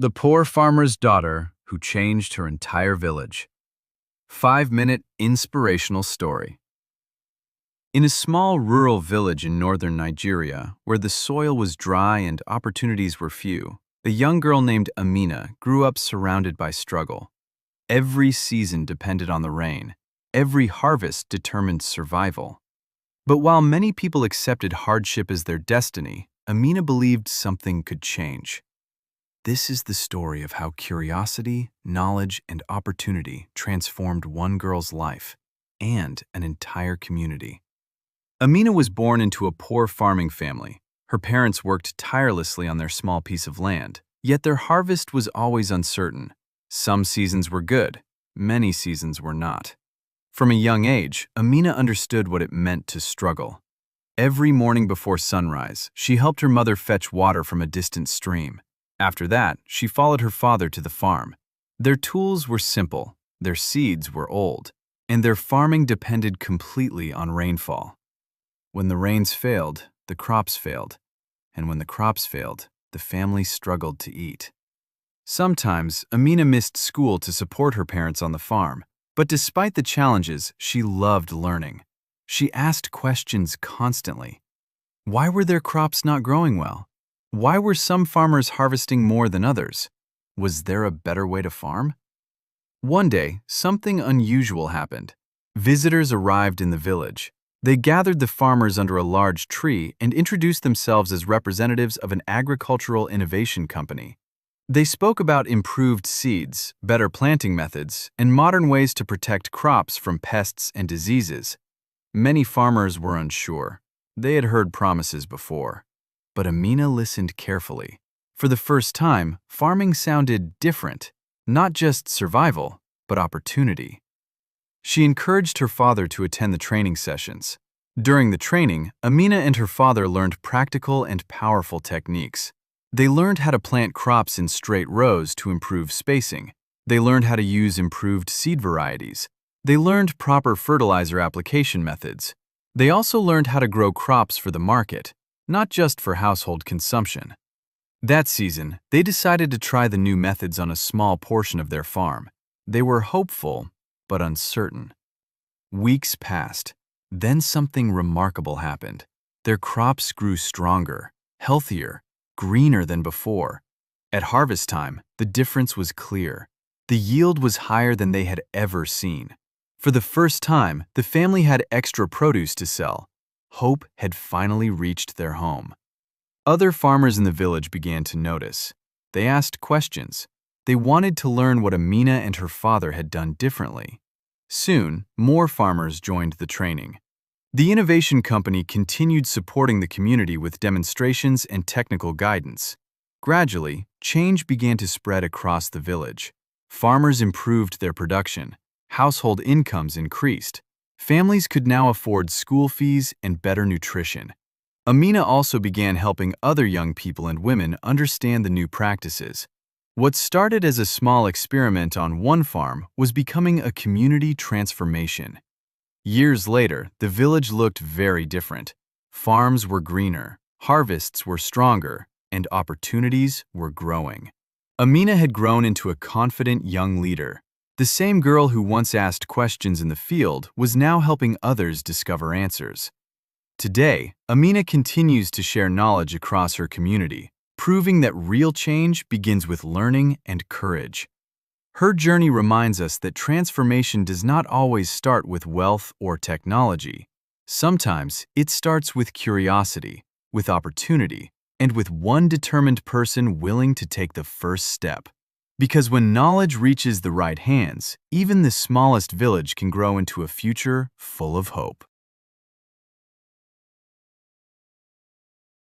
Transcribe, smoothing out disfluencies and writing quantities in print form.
The Poor Farmer's Daughter Who Changed Her Entire Village. 5-minute inspirational story. In a small rural village in northern Nigeria, where the soil was dry and opportunities were few, a young girl named Amina grew up surrounded by struggle. Every season depended on the rain. Every harvest determined survival. But while many people accepted hardship as their destiny, Amina believed something could change. This is the story of how curiosity, knowledge, and opportunity transformed one girl's life and an entire community. Amina was born into a poor farming family. Her parents worked tirelessly on their small piece of land, yet their harvest was always uncertain. Some seasons were good, many seasons were not. From a young age, Amina understood what it meant to struggle. Every morning before sunrise, she helped her mother fetch water from a distant stream. After that, she followed her father to the farm. Their tools were simple, their seeds were old, and their farming depended completely on rainfall. When the rains failed, the crops failed, and when the crops failed, the family struggled to eat. Sometimes, Amina missed school to support her parents on the farm, but despite the challenges, she loved learning. She asked questions constantly. Why were their crops not growing well? Why were some farmers harvesting more than others? Was there a better way to farm? One day, something unusual happened. Visitors arrived in the village. They gathered the farmers under a large tree and introduced themselves as representatives of an agricultural innovation company. They spoke about improved seeds, better planting methods, and modern ways to protect crops from pests and diseases. Many farmers were unsure. They had heard promises before. But Amina listened carefully. For the first time, farming sounded different, not just survival, but opportunity. She encouraged her father to attend the training sessions. During the training, Amina and her father learned practical and powerful techniques. They learned how to plant crops in straight rows to improve spacing. They learned how to use improved seed varieties. They learned proper fertilizer application methods. They also learned how to grow crops for the market, not just for household consumption. That season, they decided to try the new methods on a small portion of their farm. They were hopeful, but uncertain. Weeks passed. Then something remarkable happened. Their crops grew stronger, healthier, greener than before. At harvest time, the difference was clear. The yield was higher than they had ever seen. For the first time, the family had extra produce to sell. Hope had finally reached their home. Other farmers in the village began to notice. They asked questions. They wanted to learn what Amina and her father had done differently. Soon, more farmers joined the training. The innovation company continued supporting the community with demonstrations and technical guidance. Gradually, change began to spread across the village. Farmers improved their production. Household incomes increased. Families could now afford school fees and better nutrition. Amina also began helping other young people and women understand the new practices. What started as a small experiment on one farm was becoming a community transformation. Years later, the village looked very different. Farms were greener, harvests were stronger, and opportunities were growing. Amina had grown into a confident young leader. The same girl who once asked questions in the field was now helping others discover answers. Today, Amina continues to share knowledge across her community, proving that real change begins with learning and courage. Her journey reminds us that transformation does not always start with wealth or technology. Sometimes it starts with curiosity, with opportunity, and with one determined person willing to take the first step. Because when knowledge reaches the right hands, even the smallest village can grow into a future full of hope.